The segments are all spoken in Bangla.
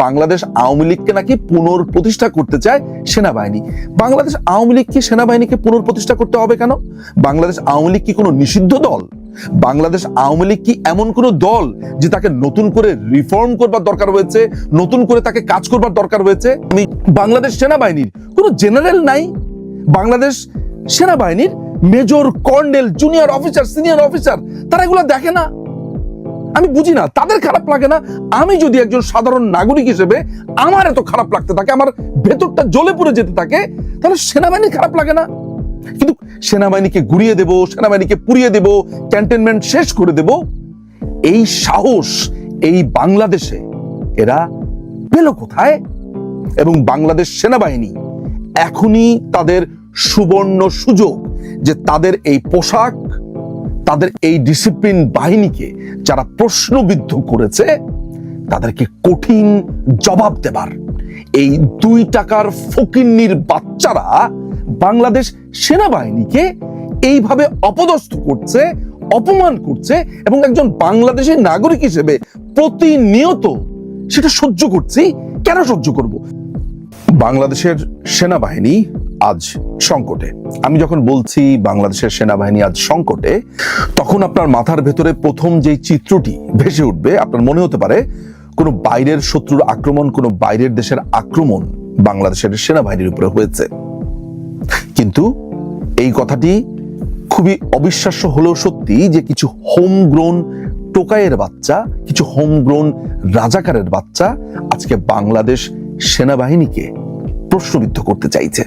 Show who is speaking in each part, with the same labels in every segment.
Speaker 1: বাংলাদেশ আওয়ামী লীগকে নাকি পুনঃপ্রতিষ্ঠা করতে চায় সেনাবাহিনী। বাংলাদেশ আওয়ামী লীগ কি সেনাবাহিনীকে পুনঃপ্রতিষ্ঠা করতে হবে কেন? বাংলাদেশ আওয়ামী লীগ কি কোনো নিষিদ্ধ দল? বাংলাদেশ আওয়ামী লীগ কি এমন কোনো দল যে তাকে নতুন করে রিফর্ম করবার দরকার হয়েছে, নতুন করে তাকে কাজ করবার দরকার হয়েছে? বাংলাদেশ সেনাবাহিনীর কোনো জেনারেল নাই? বাংলাদেশ সেনাবাহিনীর major, colonel, junior officer, senior officer তারা এগুলো দেখে না? আমি বুঝি না, তাদের খারাপ লাগে না? আমি যদি একজন সাধারণ নাগরিক হিসেবে আমার এত খারাপ লাগতে থাকে, আমার ভেতরটা জ্বলে পুড়ে যেতে থাকে, তাহলে সেনাবাহিনী খারাপ লাগে না? কিন্তু সেনাবাহিনীকে গুড়িয়ে দেব, সেনাবাহিনীকে পুড়িয়ে দেব, ক্যান্টনমেন্ট শেষ করে দেব, এই সাহস এই বাংলাদেশে এরা পেল কোথায়? এবং বাংলাদেশ সেনাবাহিনী এখনই তাদের সুবর্ণ সুযোগ যে তাদের এই পোশাক, তাদের এই ডিসিপ্লিন বাহিনীকে যারা প্রশ্নবিদ্ধ করেছে তাদেরকে কঠিন জবাব দেবার। এই 2 টাকার ফকিন্নির বাচ্চারা বাংলাদেশ সেনাবাহিনীকে এইভাবে অপদস্থ করছে, অপমান করছে, এবং একজন বাংলাদেশী নাগরিক হিসেবে প্রতিনিয়ত সেটা সহ্য করছি। কেন সহ্য করব? বাংলাদেশের সেনাবাহিনী আজ সংকটে। আমি যখন বলছি বাংলাদেশের সেনাবাহিনী আজ সংকটে, তখন আপনার মাথার ভেতরে প্রথম যে চিত্রটি ভেসে উঠবে, আপনার মনে হতে পারে কোনো বাইরের শত্রুর আক্রমণ, কোনো বাইরের দেশের আক্রমণ বাংলাদেশের সেনাবাহিনীর উপরে হয়েছে। কিন্তু এই কথাটি খুবই অবিশ্বাস্য হলেও সত্যি যে কিছু হোমগ্রোন টোকাইয়ের বাচ্চা, কিছু হোমগ্রোন রাজাকারের বাচ্চা আজকে বাংলাদেশ সেনাবাহিনীকে প্রশ্নবিদ্ধ করতে চাইছে।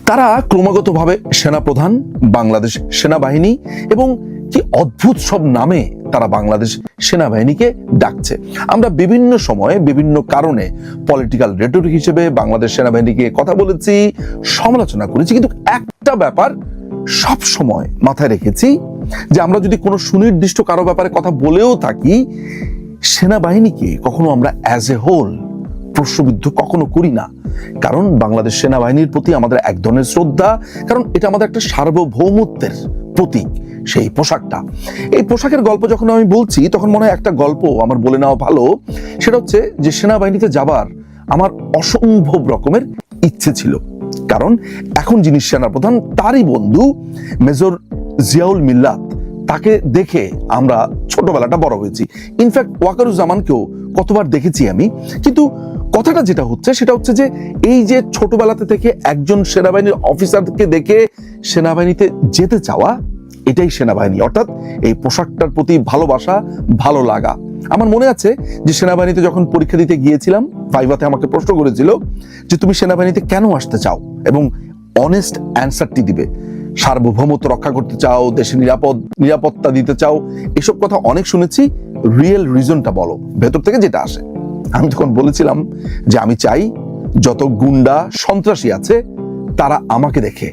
Speaker 1: তারা ক্রমাগতভাবে সেনাপ্রধান, বাংলাদেশ সেনাবাহিনী এবং কি অদ্ভুত সব নামে তারা বাংলাদেশ সেনাবাহিনীকে ডাকছে। আমরা বিভিন্ন সময়ে বিভিন্ন কারণে পলিটিক্যাল রেটরিক হিসেবে বাংলাদেশ সেনাবাহিনীকে কথা বলেছি, সমালোচনা করেছি, কিন্তু একটা ব্যাপার সব সময় মাথায় রেখেছি যে আমরা যদি কোনো সুনির্দিষ্ট কারো ব্যাপারে কথা বলেও থাকি, সেনাবাহিনীকে কখনো আমরা অ্যাজ এ হোল প্রশ্নবিদ্ধ কখনো করি না। কারণ বাংলাদেশ সেনাবাহিনীর প্রতি আমাদের এক ধরনের শ্রদ্ধা, কারণ এটা আমাদের একটা সার্বভৌমত্বের প্রতীক। সেই পোশাকটা, এই পোশাকের গল্প যখন আমি বলছি তখন মনে হয় একটা গল্প আমার বলে নেওয়া ভালো। সেটা হচ্ছে যে সেনাবাহিনীতে যাবার আমার অসম্ভব রকমের ইচ্ছে ছিল, কারণ এখন যিনি সেনাপ্রধান তারই বন্ধু মেজর জিয়াউল মিল্লাত, তাকে দেখে আমরা ছোটবেলাটা বড় হয়েছি। ইনফ্যাক্ট ওয়াকারুজ্জামানকেও কতবার দেখেছি আমি। কিন্তু কথাটা যেটা হচ্ছে সেটা হচ্ছে যে এই যে ছোটবেলাতে থেকে একজন সেনাবাহিনীর অফিসারকে দেখে সেনাবাহিনীতে যেতে চাওয়া, এটাই সেনাবাহিনী। অর্থাৎ এই পোশাকটার প্রতি ভালোবাসা, ভালো লাগা। আমার মনে আছে যে সেনাবাহিনীতে যখন পরীক্ষা দিতে গিয়েছিলাম, ভাইভাতে আমাকে প্রশ্ন করেছিল যে তুমি সেনাবাহিনীতে কেন আসতে চাও, এবং অনেস্ট অ্যান্সারটি দিবে। সার্বভৌমত্ব রক্ষা করতে চাও, দেশে নিরাপত্তা দিতে চাও, এসব কথা অনেক শুনেছি। রিয়েল রিজনটা বলো, ভেতর থেকে যেটা আসে। আমি তখন বলেছিলাম যে আমি চাই যত গুন্ডা সন্ত্রাসী আছে তারা আমাকে দেখে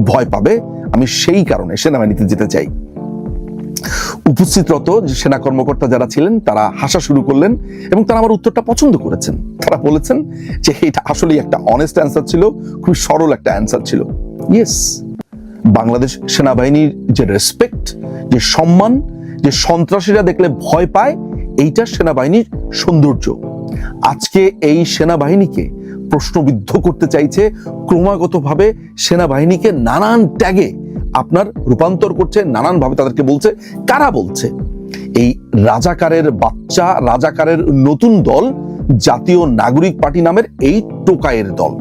Speaker 1: ভয় পাবে, আমি সেই কারণে সেনাবাহিনীতে যেতে চাই। উপস্থিতরত যে সেনা কর্মকর্তা যারা ছিলেন তারা হাসা শুরু করলেন এবং তারা আমার উত্তরটা পছন্দ করেছেন। তারা বলেছেন যে এটা আসলেই একটা অনেস্ট অ্যান্সার ছিল, খুব সরল একটা অ্যান্সার ছিল। ইয়েস, বাংলাদেশ সেনাবাহিনীর যে রেসপেক্ট, যে সম্মান, যে সন্ত্রাসীরা দেখলে ভয় পায়, এইটা সেনাবাহিনীর সৌন্দর্য। আজকে এই সেনাবাহিনীকে প্রশ্নবিদ্ধ করতে চাইছে, ক্রমাগতভাবে সেনাবাহিনীকে নানান ট্যাগে আপনার রূপান্তর করছে, নানানভাবে তাদেরকে বলছে। কারা বলছে? এই রাজাকারের বাচ্চা, রাজাকারের নতুন দল জাতীয় নাগরিক পার্টি নামের এই টোকাইয়ের দল।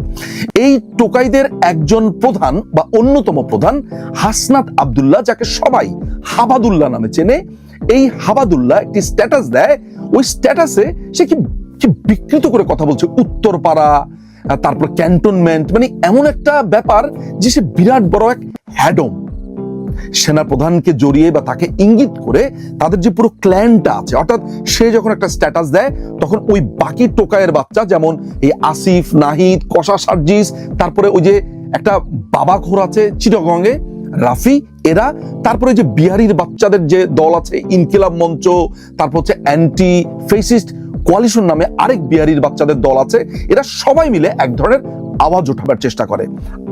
Speaker 1: এই টোকাইদের একজন প্রধান বা অন্যতম প্রধান হাসনাত আব্দুল্লাহ, যাকে সবাই হাবাদুল্লাহ নামে চেনে, এই হাবাদুল্লাহ একটি স্ট্যাটাস দেয়। ওই স্ট্যাটাসে সে কি বিকৃত করে কথা বলছে, উত্তরপাড়া, তারপর ক্যান্টনমেন্ট, মানে এমন একটা ব্যাপার যে সে বিরাট বড় এক হ্যাডম। সেনাপ্রধানকে জড়িয়ে বা তাকে ইঙ্গিত করে তাদের যে পুরো ক্ল্যানটা আছে, অর্থাৎ সে যখন একটা স্ট্যাটাস দেয় তখন ওই বাকি টোকাইয়ের বাচ্চা, যেমন এই আসিফ, নাহিদ, কষা সার্জিস, তারপরে ওই যে একটা বাবাখোর আছে চিটাগংয়ে, রাফি, এরা, তারপরে যে বিহারির বাচ্চাদের যে দল আছে ইনকিলাব মঞ্চ, তারপর হচ্ছে অ্যান্টি ফেসিস্ট কোয়ালিশন নামে আরেক বিহারির বাচ্চাদের দল আছে, এরা সবাই মিলে এক ধরনের আওয়াজ ওঠাবার চেষ্টা করে।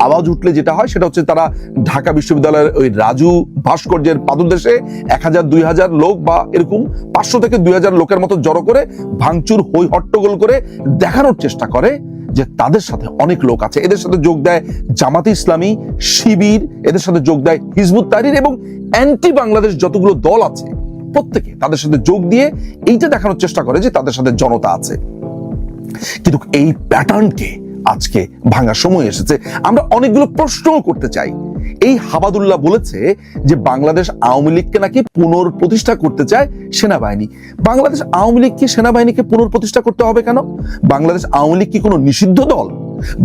Speaker 1: আওয়াজ উঠলে যেটা হয় সেটা হচ্ছে তারা ঢাকা বিশ্ববিদ্যালয়ের ওই রাজু ভাস্কর্যের পাদদেশে 1000-2000 লোক বা এরকম 500 থেকে 2000 লোকের মতো জড়ো করে ভাঙচুর হই হট্টগোল করে দেখানোর চেষ্টা করে যে তাদের সাথে অনেক লোক আছে। এদের সাথে যোগ দেয় জামাতে ইসলামী, শিবির, এদের সাথে যোগ দেয় হিজবুত তাহরির এবং অ্যান্টি বাংলাদেশ যতগুলো দল আছে প্রত্যেকে তাদের সাথে যোগ দিয়ে এইটা দেখানোর চেষ্টা করে যে তাদের সাথে জনতা আছে। কিন্তু এই প্যাটার্নকে আজকে ভাঙার সময় এসেছে। আমরা অনেকগুলো প্রশ্নও করতে চাই। এই হাবাদুল্লাহ বলেছে যে বাংলাদেশ আওয়ামী লীগকে নাকি পুনঃপ্রতিষ্ঠা করতে চায় সেনাবাহিনী। বাংলাদেশ আওয়ামী লীগ কি সেনাবাহিনীকে পুনঃপ্রতিষ্ঠা করতে হবে কেন? বাংলাদেশ আওয়ামী লীগ কি কোনো নিষিদ্ধ দল?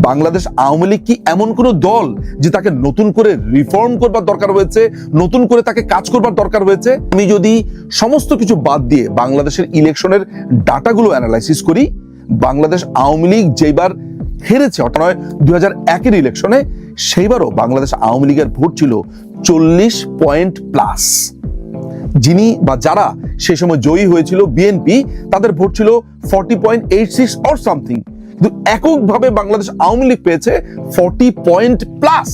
Speaker 1: বাংলাদেশ আওয়ামী লীগ কি এমন কোন দল যে তাকে নতুন করে রিফর্ম করবার দরকার হয়েছে, নতুন করে তাকে কাজ করবার দরকার হয়েছে? আমি যদি সমস্ত কিছু বাদ দিয়ে বাংলাদেশের ইলেকশনের ডাটাগুলো অ্যানালাইসিস করি, বাংলাদেশ আওয়ামী লীগ যেবার হেরেছে অর্থাৎ 2001-এর ইলেকশনে, সেইবারও বাংলাদেশ আওয়ামী লীগের ভোট ছিল 40 পয়েন্ট প্লাস। যিনি বা যারা সেই সময় জয়ী হয়েছিল বিএনপি, তাদের ভোট ছিল 40.86 অর সামথিং। কিন্তু এককভাবে বাংলাদেশ আওয়ামী লীগ পেয়েছে 40 পয়েন্ট প্লাস।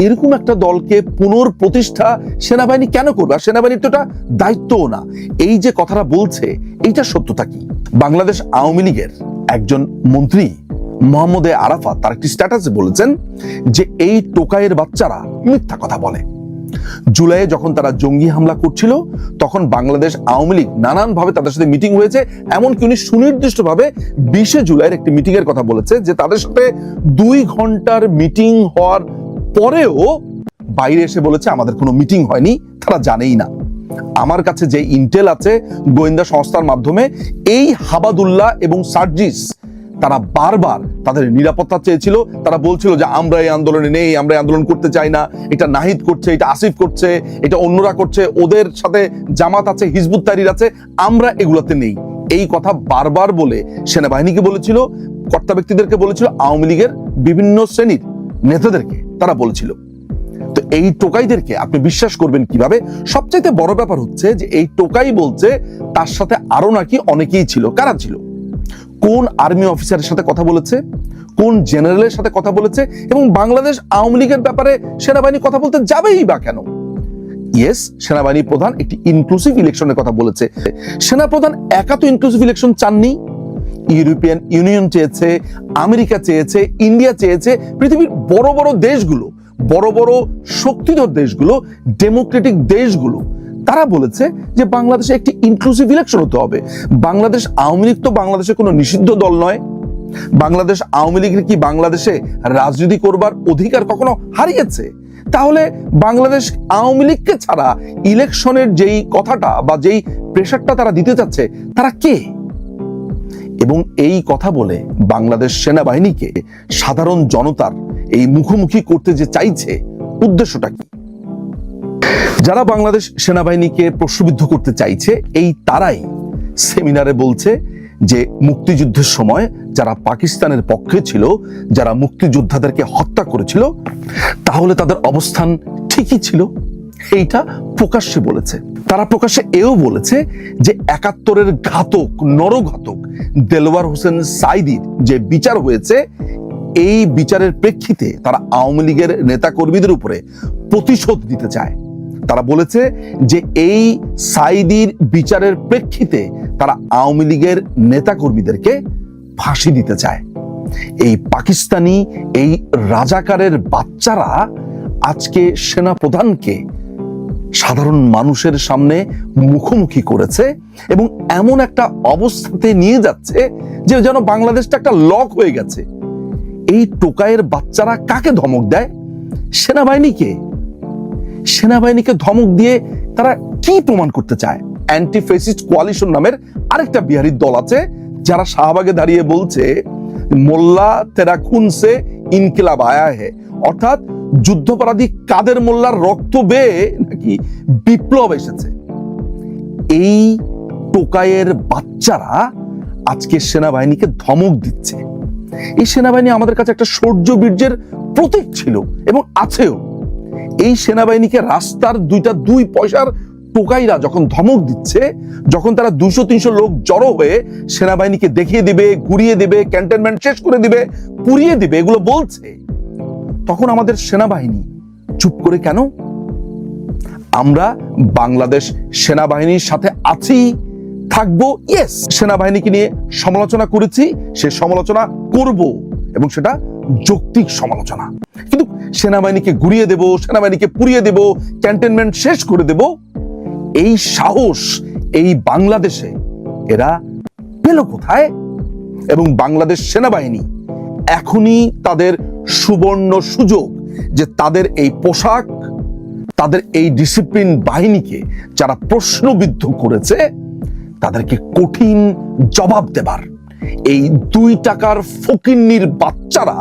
Speaker 1: এরকম একটা দলকে পুনঃপ্রতিষ্ঠা সেনাবাহিনী কেন করবে? আর সেনাবাহিনীর তো এটা দায়িত্বও না। এই যে কথাটা বলছে এইটা সত্যতা কি? বাংলাদেশ আওয়ামী লীগের একজন মন্ত্রী মোহাম্মদ আরাফাত তার একটি স্ট্যাটাসে বলেছেন যে এই টোকাইয়ের বাচ্চারা মিথ্যা কথা বলে। জুলাইয়ে যখন তারা জঙ্গি হামলা করছিল তখন বাংলাদেশ আওয়ামী লীগ নানানভাবে তাদের সাথে মিটিং হয়েছে, এমনকি উনি সুনির্দিষ্টভাবে 20 জুলাইয়ের একটি মিটিং এর কথা বলেছে যে তাদের সাথে 2 ঘন্টার মিটিং হওয়ার পরেও বাইরে এসে বলেছে আমাদের কোনো মিটিং হয়নি, তারা জানেই না। আমার কাছে যে ইন্টেল আছে গোয়েন্দা সংস্থার মাধ্যমে, এই হাবাদুল্লাহ এবং সার্জিস তারা বারবার তাদের নিরাপত্তা চেয়েছিল। তারা বলছিল যে আমরা এই আন্দোলনে নেই, আমরা এই আন্দোলন করতে চাই না, এটা নাহিদ করছে, এটা আসিফ করছে, এটা অন্যরা করছে, ওদের সাথে জামাত আছে, হিজবুত তাহরির আছে, আমরা এগুলোতে নেই। এই কথা বারবার বলে সেনাবাহিনীকে বলেছিল, কর্তা ব্যক্তিদেরকে বলেছিল, আওয়ামী লীগের বিভিন্ন শ্রেণীর নেতাদেরকে তারা বলেছিল। তো এই টোকাইদেরকে আপনি বিশ্বাস করবেন কিভাবে? সবচাইতে বড় ব্যাপার হচ্ছে যে এই টোকাই বলছে তার সাথে আরো নাকি অনেকেই ছিল। কারা ছিল? কোন আর্মি অফিসারের সাথে কথা বলেছে, কোন জেনারেলের সাথে কথা বলেছে, এবং বাংলাদেশ আওয়ামী লীগের ব্যাপারে সেনাবাহিনী কথা বলতে যাবেই বা কেন? ইয়েস, সেনাবাহিনী প্রধান একটি ইনক্লুসিভ ইলেকশনের কথা বলেছে। সেনাপ্রধান একা তো ইনক্লুসিভ ইলেকশন চাননি। ইউরোপিয়ান ইউনিয়ন চেয়েছে, আমেরিকা চেয়েছে, ইন্ডিয়া চেয়েছে, পৃথিবীর বড় বড় দেশগুলো, বড় বড় শক্তিধর দেশগুলো, ডেমোক্রেটিক দেশগুলো, তারা বলেছে যে বাংলাদেশে একটি ইনক্লুসিভ ইলেকশন হতে হবে। বাংলাদেশ আওয়ামী লীগ তো বাংলাদেশে কোনো নিষিদ্ধ দল নয়। বাংলাদেশ আওয়ামী লীগের কি বাংলাদেশে রাজনীতি করবার অধিকার কখনো হারিয়েছে? তাহলে বাংলাদেশ আওয়ামী লীগকে ছাড়া ইলেকশনের যেই কথাটা বা যেই প্রেশারটা তারা দিতে চাচ্ছে, তারা কে? এবং এই কথা বলে বাংলাদেশ সেনাবাহিনীকে সাধারণ জনতার এই মুখোমুখি করতে যে চাইছে, উদ্দেশ্যটা কি? যারা বাংলাদেশ সেনাবাহিনীকে প্রশ্নবিদ্ধ করতে চাইছে, এই তারাই সেমিনারে বলছে যে মুক্তিযুদ্ধের সময় যারা পাকিস্তানের পক্ষে ছিল, যারা মুক্তিযোদ্ধাদেরকে হত্যা করেছিল, তাহলে তাদের অবস্থান ঠিকই ছিল। এইটা প্রকাশ্যে বলেছে। তারা প্রকাশ্যে এও বলেছে যে 71-এর ঘাতক, নরঘাতক দেলোয়ার হোসেন সাঈদীর যে বিচার হয়েছে, এই বিচারের প্রেক্ষিতে তারা আওয়ামী লীগের নেতাকর্মীদের উপরে প্রতিশোধ নিতে চায়। তারা বলেছে যে এই সাঈদীর বিচারের প্রেক্ষিতে তারা আওয়ামী লীগের নেতাকর্মীদেরকে ফাঁসি দিতে চায়। এই পাকিস্তানি, এই রাজাকারের বাচ্চারা আজকে সেনাপ্রধানকে সাধারণ মানুষের সামনে মুখোমুখি করেছে এবং এমন একটা অবস্থাতে নিয়ে যাচ্ছে যে যেন বাংলাদেশটা একটা লক হয়ে গেছে। এই টোকাইয়ের বাচ্চারা কাকে ধমক দেয়? সেনাবাহিনীকে। সেনাবাহিনীকে ধমক দিয়ে তারা কি প্রমাণ করতে চায়? অ্যান্টি ফ্যাসিস্ট কোয়ালিশন নামের আরেকটা বিহারির দল আছে, যারা শাহবাগে দাঁড়িয়ে বলছে মোল্লা তেরা খুন সে ইনকিলাব আয়া হে, অর্থাৎ যুদ্ধপরাধী কাদের মোল্লার রক্ত বেয়ে নাকি বিপ্লব এসেছে। এই টোকাইয়ের বাচ্চারা আজকে সেনাবাহিনীকে ধমক দিচ্ছে। এই সেনাবাহিনী আমাদের কাছে একটা শৌর্য বীর্যের প্রতীক ছিল এবং আছেও। এই সেনাবাহিনীকে রাস্তার 2 পয়সার টোকাইরা যখন ধমক দিচ্ছে, যখন তারা 200-300 লোক জড়ো হয়ে সেনাবাহিনীকে দেখিয়ে দিবে, গুড়িয়ে দিবে, ক্যান্টনমেন্ট শেষ করে দিবে, পুড়িয়ে দিবে, এগুলো বলছে, তখন আমাদের সেনাবাহিনী চুপ করে কেন? আমরা বাংলাদেশ সেনাবাহিনীর সাথে আছি, থাকবো। ইয়েস, সেনাবাহিনীকে নিয়ে সমালোচনা করেছি, সে সমালোচনা করব, এবং সেটা যৌক্তিক সমালোচনা। কিন্তু সেনাবাহিনীকে গুড়িয়ে দেব, সেনাবাহিনীকে পুড়িয়ে দেব, ক্যান্টনমেন্ট শেষ করে দেব, এই সাহস এই বাংলাদেশে এরা পেল কোথায়? এবং বাংলাদেশ সেনাবাহিনী এখনই তাদের সুবর্ণ সুযোগ, যে তাদের এই পোশাক, তাদের এই ডিসিপ্লিন বাহিনীকে যারা প্রশ্নবিদ্ধ করেছে, তাদেরকে কঠিন জবাব দেবার। এই 2 টাকার ফকিন্নির বাচ্চারা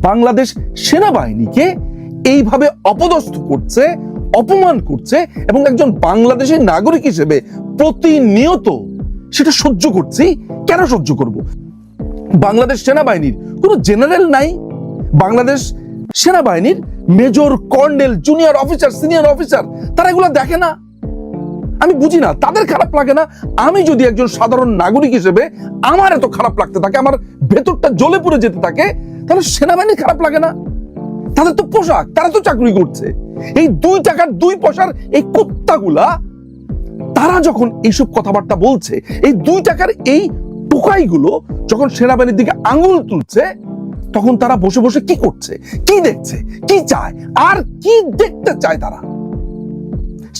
Speaker 1: বাংলাদেশ সেনাবাহিনীকে এইভাবে অপদস্থ করছে, অপমান করছে, এবং একজন বাংলাদেশের নাগরিক হিসেবে প্রতিনিয়ত সেটা সহ্য করছি। কেন সহ্য করব? বাংলাদেশ সেনাবাহিনীর কোনো জেনারেল নাই, বাংলাদেশ সেনাবাহিনীর major, colonel, junior officer, senior officer, তারা এগুলো দেখে না? আমি বুঝি না, তাদের খারাপ লাগে না? আমি যদি একজন সাধারণ নাগরিক হিসেবে আমার এত খারাপ লাগতে থাকে, আমার ভেতরটা জ্বলে পুড়ে যেতে থাকে, তাহলে সেনাবাহিনী খারাপ লাগে না? তাদের তো পোশাক, তারা তো চাকরি করছে। এই 2 টাকার 2 পয়সার এই কুত্তাগুলা, তারা যখন এইসব কথাবার্তা বলছে, এই 2 টাকার এই টোকাইগুলো যখন সেনাবাহিনীর দিকে আঙুল তুলছে, তখন তারা বসে বসে কি করছে, কি দেখছে, কি চায়, আর কি দেখতে চায়? তারা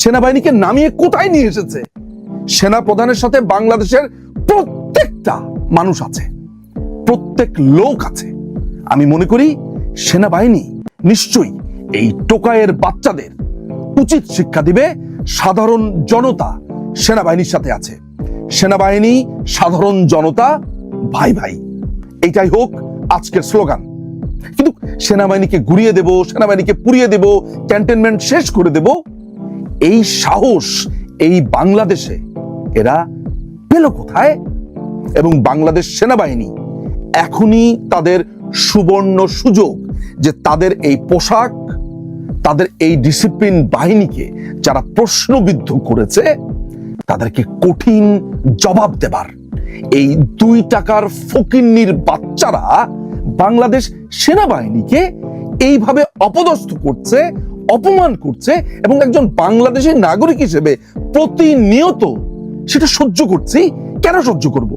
Speaker 1: সেনাবাহিনীকে নামিয়ে কোথায় নিয়ে এসেছে? সেনা প্রধানের সাথে বাংলাদেশের প্রত্যেকটা মানুষ আছে, প্রত্যেক লোক আছে। আমি মনে করি সেনাবাহিনী নিশ্চয়ই এই টোকাইয়ের বাচ্চাদের উচিত শিক্ষা দিবে। সাধারণ জনতা সেনাবাহিনীর সাথে আছে, সেনাবাহিনী সাধারণ জনতা ভাই ভাই, এইটাই হোক আজকের স্লোগান। কিন্তু সেনাবাহিনীকে গুড়িয়ে দেব, সেনাবাহিনীকে পুড়িয়ে দেব, ক্যান্টনমেন্ট শেষ করে দেব, এই সাহস এই বাংলাদেশে এরা পেল কোথায়? এবং বাংলাদেশ সেনাবাহিনী এখনই তাদের সুবর্ণ সুযোগ, যে তাদের এই পোশাক, তাদের এই ডিসিপ্লিন বাহিনীকে যারা প্রশ্নবিদ্ধ করেছে, তাদেরকে কঠিন জবাব দেবার। এই 2 টাকার ফকিন্নির বাচ্চারা বাংলাদেশ সেনাবাহিনীকে এইভাবে অপদস্থ করছে, অপমান করছে, এবং একজন বাংলাদেশের নাগরিক হিসেবে প্রতিনিয়ত সেটা সহ্য করছি। কেন সহ্য করব?